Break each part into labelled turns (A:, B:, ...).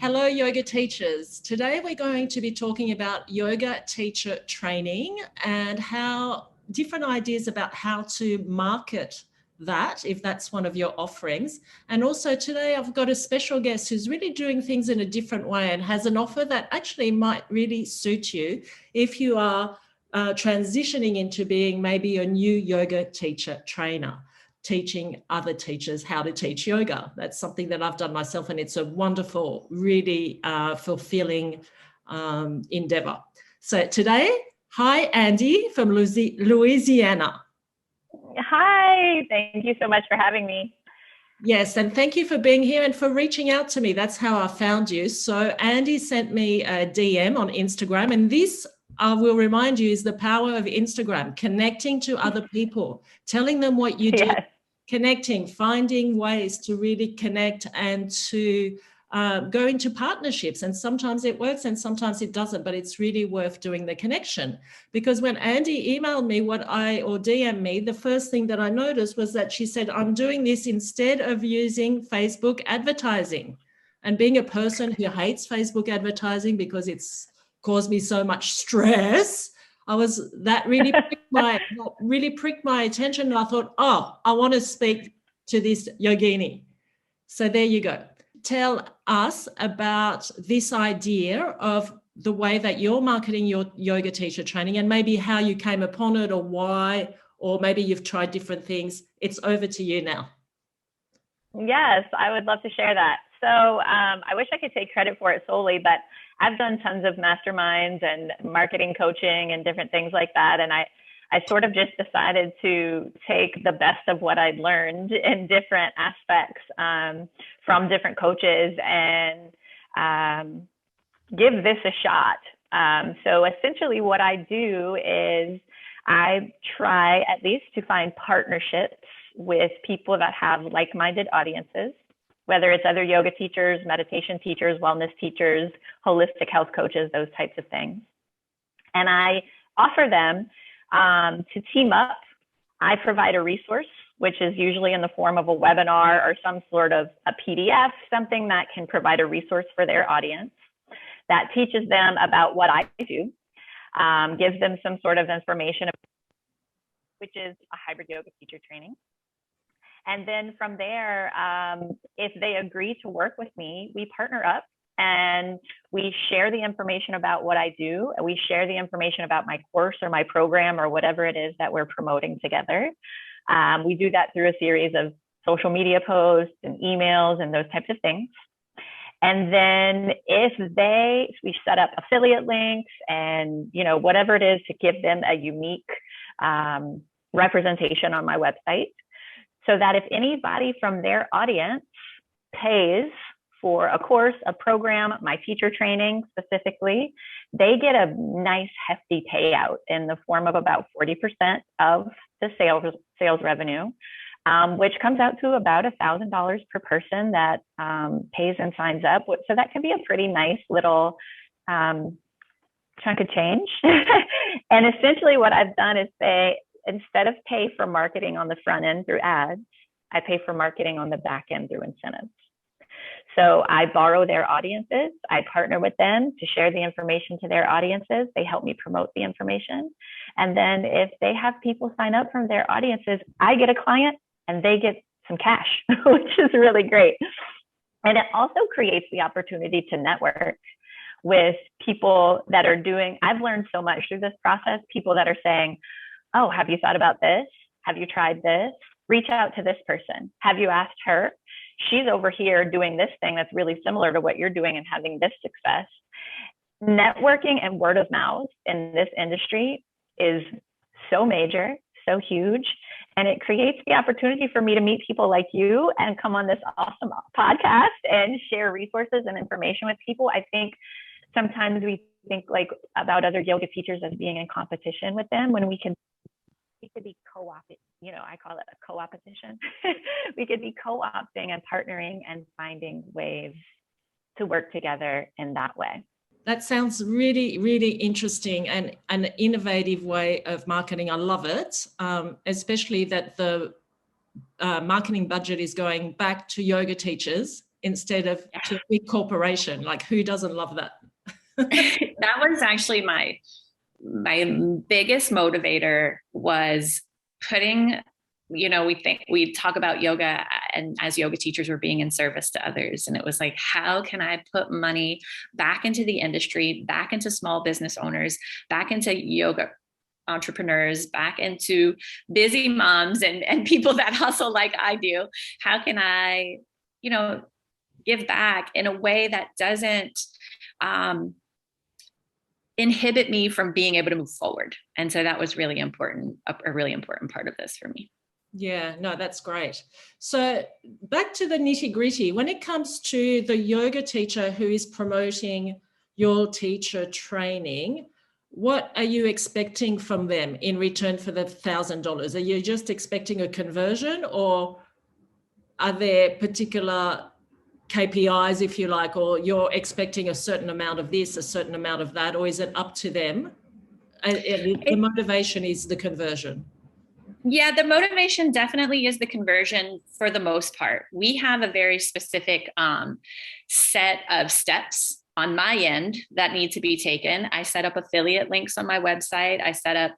A: Hello, yoga teachers. Today we're going to be talking about yoga teacher training and how different ideas about how to market that, if that's one of your offerings. And also today I've got a special guest who's really doing things in a different way and has an offer that actually might really suit you if you are transitioning into being maybe a new yoga teacher trainer, teaching other teachers how to teach yoga. That's something that I've done myself, and it's a wonderful, really fulfilling endeavor. So today, hi, Andie from Louisiana.
B: Hi, thank you so much for having me.
A: Yes, and thank you for being here and for reaching out to me. That's how I found you. So Andie sent me a DM on Instagram, and this, I will remind you, is the power of Instagram, connecting to other people, telling them what you do,
B: Yes.
A: connecting, finding ways to really connect and to go into partnerships. And sometimes it works and sometimes it doesn't, but it's really worth doing the connection. Because when Andie emailed me or DM'd me, the first thing that I noticed was that she said, I'm doing this instead of using Facebook advertising. And being a person who hates Facebook advertising because it's caused me so much stress, that really pricked my attention. And I thought, oh, I want to speak to this yogini. So there you go. Tell us about this idea of the way that you're marketing your yoga teacher training and maybe how you came upon it or why, or maybe you've tried different things. It's over to you now.
B: Yes, I would love to share that. So I wish I could take credit for it solely, but I've done tons of masterminds and marketing coaching and different things like that. And I sort of just decided to take the best of what I'd learned in different aspects from different coaches and give this a shot. So essentially what I do is I try at least to find partnerships with people that have like-minded audiences, whether it's other yoga teachers, meditation teachers, wellness teachers, holistic health coaches, those types of things. And I offer them to team up. I provide a resource, which is usually in the form of a webinar or some sort of a PDF, something that can provide a resource for their audience that teaches them about what I do, gives them some sort of information, which is a hybrid yoga teacher training. And then from there, if they agree to work with me, we partner up and we share the information about what I do. And we share the information about my course or my program or whatever it is that we're promoting together. We do that through a series of social media posts and emails and those types of things. And then we set up affiliate links and, whatever it is to give them a unique representation on my website, so that if anybody from their audience pays for a course, a program, my teacher training specifically, they get a nice hefty payout in the form of about 40% of the sales revenue, which comes out to about $1,000 per person that pays and signs up. So that can be a pretty nice little chunk of change. And essentially what I've done is instead of pay for marketing on the front end through ads, I pay for marketing on the back end through incentives. So I borrow their audiences. I partner with them to share the information to their audiences. They help me promote the information. And then if they have people sign up from their audiences, I get a client and they get some cash, which is really great. And it also creates the opportunity to network with people that are I've learned so much through this process, people that are saying, oh, have you thought about this? Have you tried this? Reach out to this person. Have you asked her? She's over here doing this thing that's really similar to what you're doing and having this success. Networking and word of mouth in this industry is so major, so huge, and it creates the opportunity for me to meet people like you and come on this awesome podcast and share resources and information with people. I think sometimes we think about other yoga teachers as being in competition with them when we could be co-opting, I call it a co-opetition. We could be co-opting and partnering and finding ways to work together in that way.
A: That sounds really, really interesting and an innovative way of marketing. I love it, especially that the marketing budget is going back to yoga teachers instead of to a big corporation. Like, who doesn't love that?
C: That was actually my biggest motivator, was putting, we talk about yoga, and as yoga teachers, we're being in service to others. And it was like, how can I put money back into the industry, back into small business owners, back into yoga entrepreneurs, back into busy moms and people that hustle like I do? How can I, give back in a way that doesn't inhibit me from being able to move forward? And so that was really important, a really important part of this for me.
A: Yeah, no, that's great. So back to the nitty gritty, when it comes to the yoga teacher who is promoting your teacher training, what are you expecting from them in return for the $1,000? Are you just expecting a conversion, or are there particular KPIs, if you like, or you're expecting a certain amount of this, a certain amount of that, or is it up to them? The motivation is the conversion.
C: Yeah, the motivation definitely is the conversion for the most part. We have a very specific set of steps on my end that need to be taken. I set up affiliate links on my website. I set up,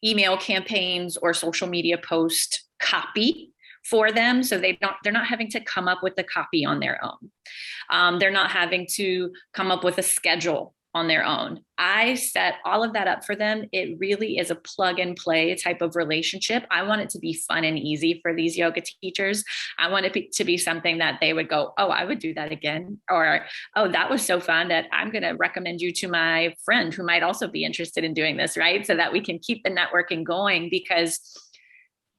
C: email campaigns or social media post copy for them. So they're not having to come up with the copy on their own. They're not having to come up with a schedule on their own. I set all of that up for them. It really is a plug and play type of relationship. I want it to be fun and easy for these yoga teachers. I want it to be something that they would go, oh, I would do that again. Or, oh, that was so fun that I'm going to recommend you to my friend who might also be interested in doing this, right? So that we can keep the networking going. Because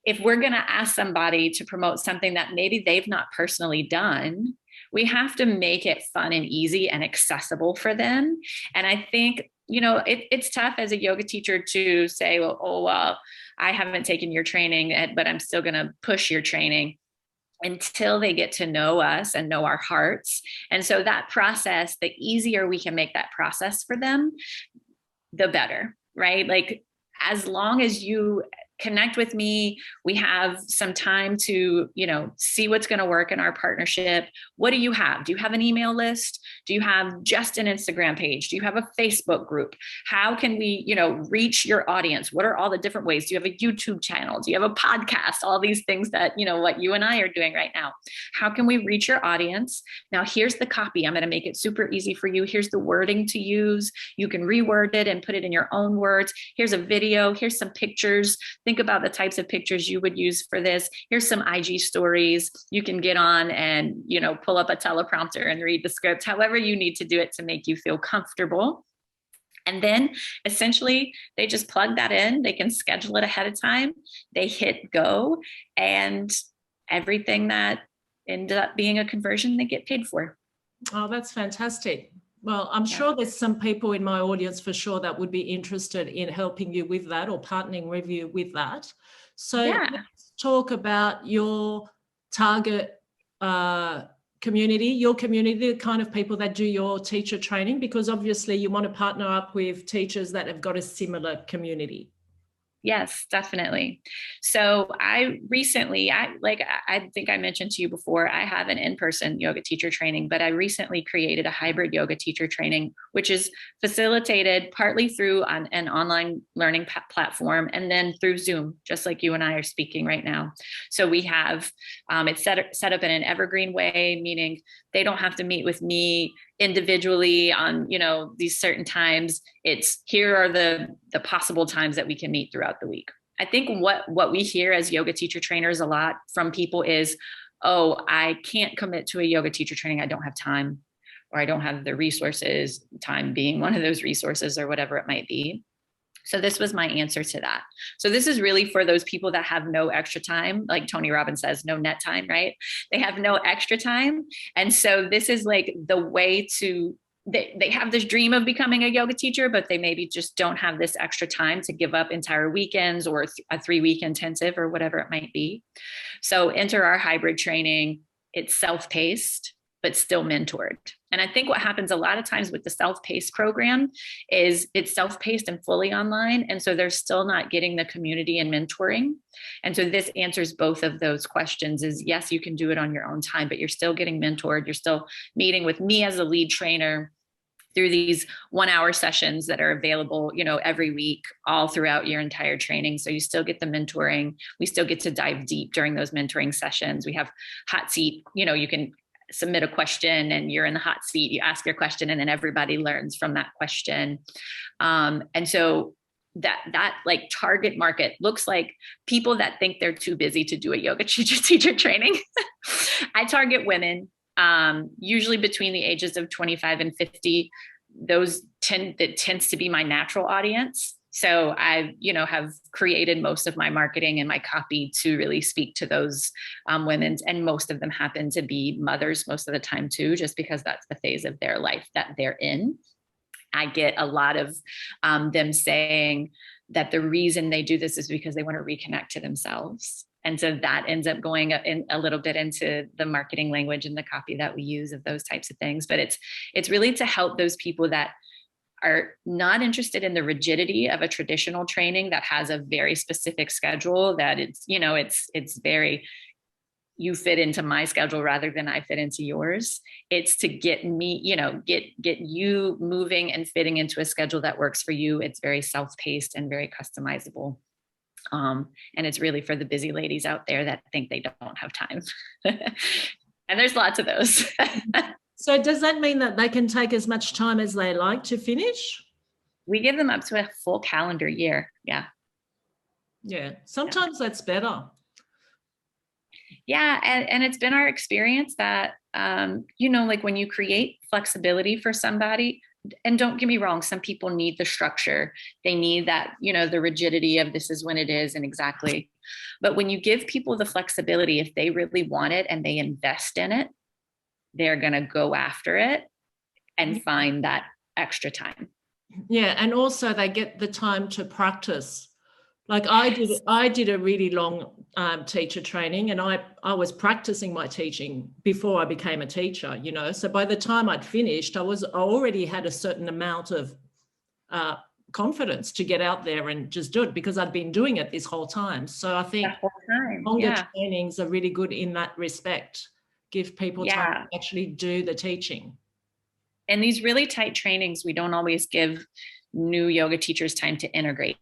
C: if we're going to ask somebody to promote something that maybe they've not personally done, we have to make it fun and easy and accessible for them. And I think, it's tough as a yoga teacher to say, well, I haven't taken your training, but I'm still going to push your training, until they get to know us and know our hearts. And so that process, the easier we can make that process for them, the better, right? Like, as long as you connect with me, we have some time to, see what's going to work in our partnership. What do you have? Do you have an email list? Do you have just an Instagram page? Do you have a Facebook group? How can we, reach your audience? What are all the different ways? Do you have a YouTube channel? Do you have a podcast? All these things that, what you and I are doing right now. How can we reach your audience? Now, here's the copy. I'm going to make it super easy for you. Here's the wording to use. You can reword it and put it in your own words. Here's a video. Here's some pictures. Think about the types of pictures you would use for this. Here's some IG stories you can get on and, pull up a teleprompter and read the script, however you need to do it to make you feel comfortable. And then essentially they just plug that in. They can schedule it ahead of time. They hit go, and everything that ended up being a conversion, they get paid for.
A: Oh, that's fantastic. Well, I'm sure there's some people in my audience for sure that would be interested in helping you with that or partnering with you with that. So let's talk about your target community, the kind of people that do your teacher training, because obviously you want to partner up with teachers that have got a similar community.
C: Yes, definitely. So I recently, I think I mentioned to you before, I have an in-person yoga teacher training, but I recently created a hybrid yoga teacher training, which is facilitated partly through an online learning platform and then through Zoom, just like you and I are speaking right now. So we have it's set up in an evergreen way, meaning they don't have to meet with me individually on, these certain times. It's here are the possible times that we can meet throughout the week. I think what we hear as yoga teacher trainers a lot from people is, oh, I can't commit to a yoga teacher training. I don't have time, or I don't have the resources, time being one of those resources or whatever it might be. So this was my answer to that. So this is really for those people that have no extra time, like Tony Robbins says, no net time, right? They have no extra time. And so this is like the way to, they have this dream of becoming a yoga teacher, but they maybe just don't have this extra time to give up entire weekends or a 3-week intensive or whatever it might be. So enter our hybrid training. It's self-paced, but still mentored. And I think what happens a lot of times with the self-paced program is it's self-paced and fully online. And so they're still not getting the community and mentoring. And so this answers both of those questions is yes, you can do it on your own time, but you're still getting mentored. You're still meeting with me as a lead trainer through these 1-hour sessions that are available, every week, all throughout your entire training. So you still get the mentoring. We still get to dive deep during those mentoring sessions. We have hot seat, you can submit a question and you're in the hot seat, you ask your question, and then everybody learns from that question. And so that like target market looks like people that think they're too busy to do a yoga teacher training. I target women, usually between the ages of 25 and 50. That tends to be my natural audience. So I, have created most of my marketing and my copy to really speak to those women. And most of them happen to be mothers most of the time too, just because that's the phase of their life that they're in. I get a lot of them saying that the reason they do this is because they want to reconnect to themselves. And so that ends up going in a little bit into the marketing language and the copy that we use of those types of things. But it's really to help those people that are not interested in the rigidity of a traditional training that has a very specific schedule, that it's very, you fit into my schedule rather than I fit into yours. It's to get me, get you moving and fitting into a schedule that works for you. It's very self-paced and very customizable. And it's really for the busy ladies out there that think they don't have time. And there's lots of those.
A: So does that mean that they can take as much time as they like to finish?
C: We give them up to a full calendar year. Yeah.
A: Yeah. Sometimes that's better.
C: Yeah. And it's been our experience that, like when you create flexibility for somebody, and don't get me wrong, some people need the structure. They need that, the rigidity of this is when it is and exactly. But when you give people the flexibility, if they really want it and they invest in it, they're going to go after it and find that extra time.
A: Yeah. And also they get the time to practice. Like I did a really long teacher training, and I was practicing my teaching before I became a teacher, so by the time I'd finished, I already had a certain amount of confidence to get out there and just do it because I'd been doing it this whole time. So I think longer trainings are really good in that respect. Give people time to actually do the teaching.
C: And these really tight trainings, we don't always give new yoga teachers time to integrate.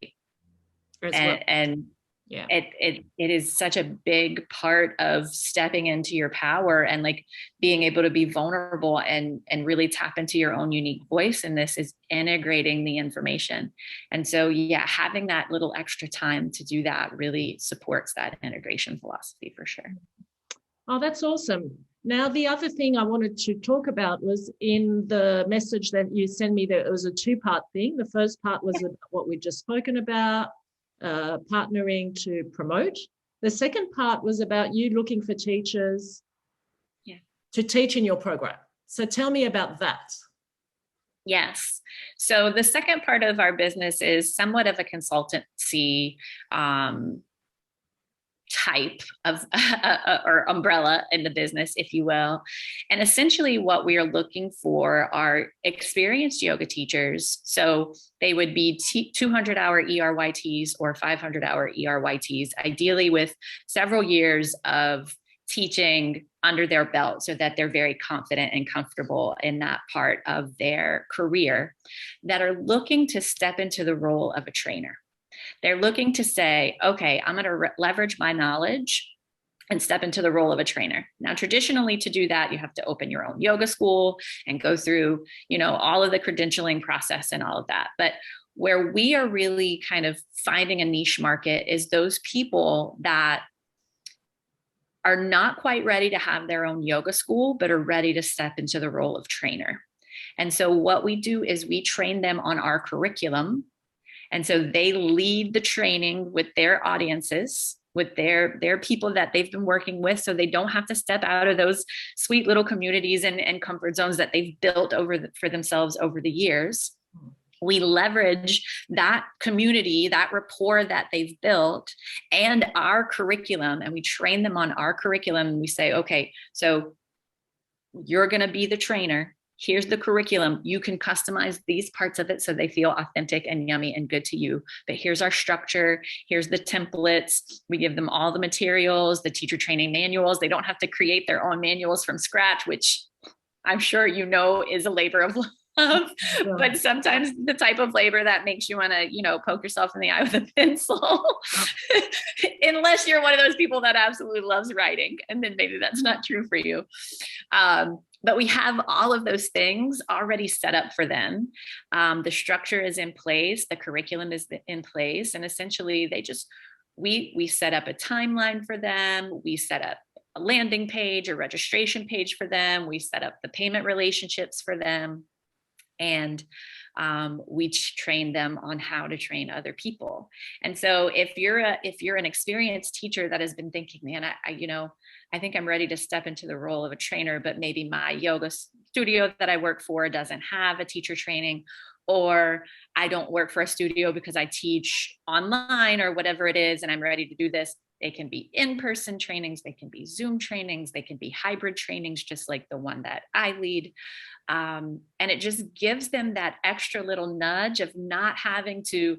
C: And it is such a big part of stepping into your power and like being able to be vulnerable and really tap into your own unique voice. And this is integrating the information. And so, having that little extra time to do that really supports that integration philosophy for sure.
A: Oh, that's awesome. Now, the other thing I wanted to talk about was in the message that you sent me, that it was a 2-part thing. The first part was about what we'd just spoken about, partnering to promote. The second part was about you looking for teachers to teach in your program. So tell me about that.
C: Yes. So the second part of our business is somewhat of a consultancy type of or umbrella in the business, if you will. And essentially what we are looking for are experienced yoga teachers. So they would be 200-hour ERYTs or 500-hour ERYTs, ideally with several years of teaching under their belt so that they're very confident and comfortable in that part of their career, that are looking to step into the role of a trainer. They're looking to say, okay, I'm going to leverage my knowledge and step into the role of a trainer. Now, traditionally, to do that, you have to open your own yoga school and go through, all of the credentialing process and all of that. But where we are really kind of finding a niche market is those people that are not quite ready to have their own yoga school, but are ready to step into the role of trainer. And so what we do is we train them on our curriculum. And so they lead the training with their audiences, with their people that they've been working with. So they don't have to step out of those sweet little communities and comfort zones that they've built for themselves over the years. We leverage that community, that rapport that they've built, and our curriculum, and we train them on our curriculum. And we say, okay, so you're going to be the trainer. Here's the curriculum. You can customize these parts of it so they feel authentic and yummy and good to you. But here's our structure. Here's the templates. We give them all the materials, the teacher training manuals. They don't have to create their own manuals from scratch, which I'm sure you know is a labor of love. But sometimes the type of labor that makes you want to, poke yourself in the eye with a pencil, unless you're one of those people that absolutely loves writing. And then maybe that's not true for you. But we have all of those things already set up for them. The structure is in place. The curriculum is in place. And essentially we set up a timeline for them. We set up a landing page, a registration page for them. We set up the payment relationships for them. And we train them on how to train other people. And so if you're an experienced teacher that has been thinking, man, I think I'm ready to step into the role of a trainer, but maybe my yoga studio that I work for doesn't have a teacher training, or I don't work for a studio because I teach online or whatever it is, and I'm ready to do this. They can be in-person trainings, they can be Zoom trainings, they can be hybrid trainings, just like the one that I lead. And it just gives them that extra little nudge of not having to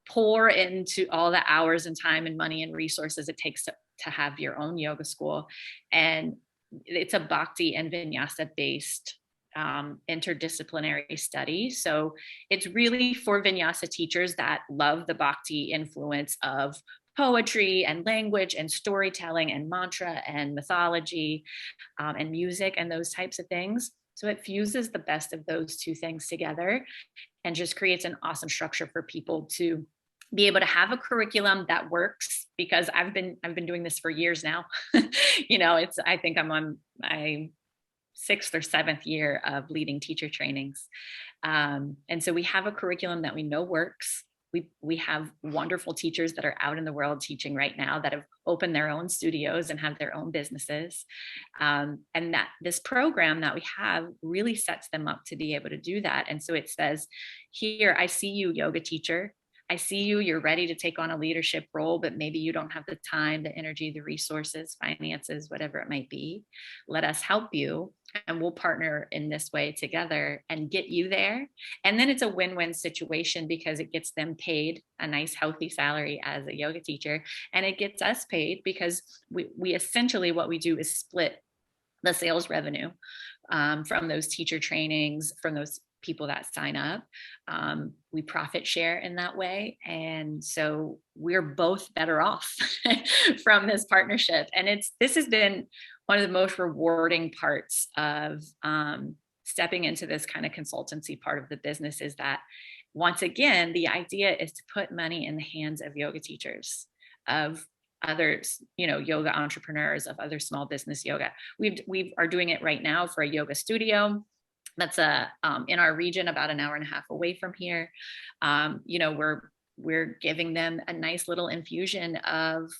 C: pour into all the hours and time and money and resources it takes to have your own yoga school. And it's a Bhakti and Vinyasa based interdisciplinary study. So it's really for Vinyasa teachers that love the Bhakti influence of poetry and language and storytelling and mantra and mythology and music and those types of things. So it fuses the best of those two things together and just creates an awesome structure for people to be able to have a curriculum that works, because I've been doing this for years now. I think I'm on my 6th or 7th year of leading teacher trainings. And so we have a curriculum that we know works. We have wonderful teachers that are out in the world teaching right now that have opened their own studios and have their own businesses. And that this program that we have really sets them up to be able to do that. And so it says, here, I see you, yoga teacher. I see you, you're ready to take on a leadership role, but maybe you don't have the time, the energy, the resources, finances, whatever it might be. Let us help you. And we'll partner in this way together and get you there. And then it's a win-win situation, because it gets them paid a nice, healthy salary as a yoga teacher. And it gets us paid because we essentially, what we do is split the sales revenue from those teacher trainings, from those people that sign up. We profit share in that way. And so we're both better off from this partnership. And this has been one of the most rewarding parts of stepping into this kind of consultancy part of the business, is that, once again, the idea is to put money in the hands of yoga teachers, of others, yoga entrepreneurs, of other small business yoga. We are doing it right now for a yoga studio that's in our region, about an hour and a half away from here. We're giving them a nice little infusion of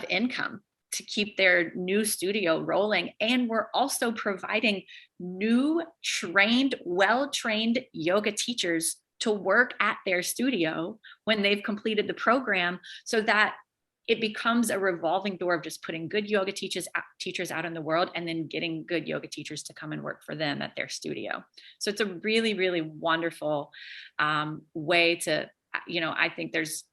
C: income to keep their new studio rolling. And we're also providing new well-trained yoga teachers to work at their studio when they've completed the program, so that it becomes a revolving door of just putting good yoga teachers out in the world, and then getting good yoga teachers to come and work for them at their studio. So it's a really, really wonderful way to, I think there's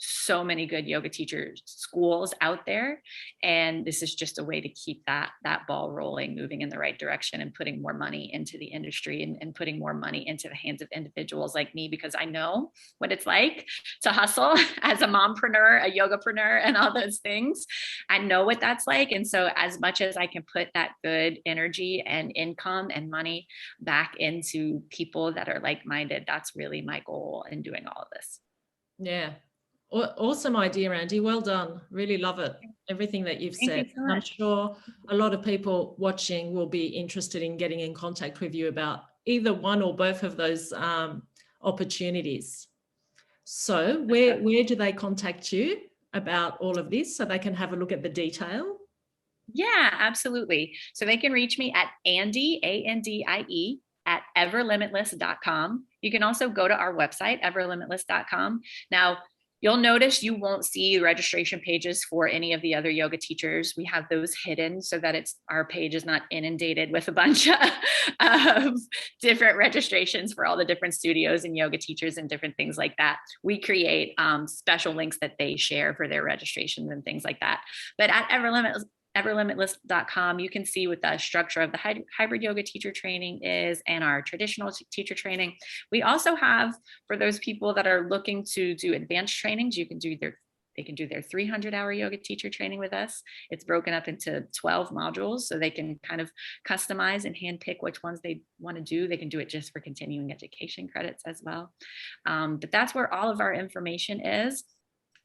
C: so many good yoga teacher schools out there. And this is just a way to keep that ball rolling, moving in the right direction, and putting more money into the industry, and putting more money into the hands of individuals like me, because I know what it's like to hustle as a mompreneur, a yogapreneur, and all those things. I know what that's like. And so as much as I can put that good energy and income and money back into people that are like-minded, that's really my goal in doing all of this.
A: Yeah. Awesome idea, Andie. Well done. Really love it. Everything that you've said.
C: Thank you so much.
A: I'm sure a lot of people watching will be interested in getting in contact with you about either one or both of those opportunities. So where do they contact you about all of this, so they can have a look at the detail?
C: Yeah, absolutely. So they can reach me at Andie, ANDIE, at everlimitless.com. You can also go to our website, everlimitless.com. Now, You'll notice you won't see registration pages for any of the other yoga teachers. We have those hidden so that our page is not inundated with a bunch of different registrations for all the different studios and yoga teachers and different things like that. We create special links that they share for their registrations and things like that. But at Everlimitless.com, you can see what the structure of the hybrid yoga teacher training is and our traditional teacher training. We also have, for those people that are looking to do advanced trainings, they can do their 300-hour yoga teacher training with us. It's broken up into 12 modules, so they can kind of customize and handpick which ones they want to do. They can do it just for continuing education credits as well. But that's where all of our information is.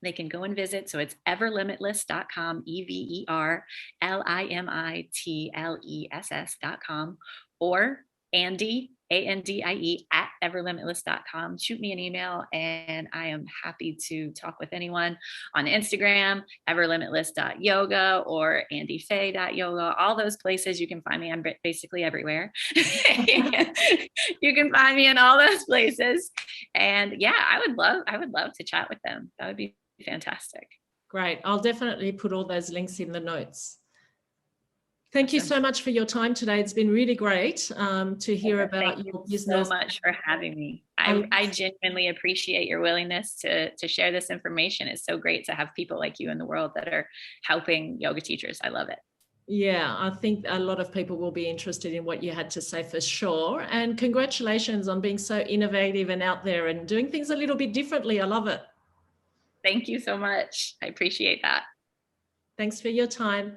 C: They can go and visit. So it's everlimitless.com, everlimitless.com, or Andie, Andie at everlimitless.com. Shoot me an email and I am happy to talk with anyone on Instagram, everlimitless.yoga or andiefay.yoga. All those places you can find me. I'm basically everywhere. You can find me in all those places. And yeah, I would love to chat with them. That would be fantastic.
A: Great. I'll definitely put all those links in the notes. Thank you so much for your time today. It's been really great to hear about your business.
C: Thank you so much for having me. I genuinely appreciate your willingness to share this information. It's so great to have people like you in the world that are helping yoga teachers. I love it.
A: Yeah, I think a lot of people will be interested in what you had to say for sure. And congratulations on being so innovative and out there and doing things a little bit differently. I love it.
C: Thank you so much. I appreciate that.
A: Thanks for your time.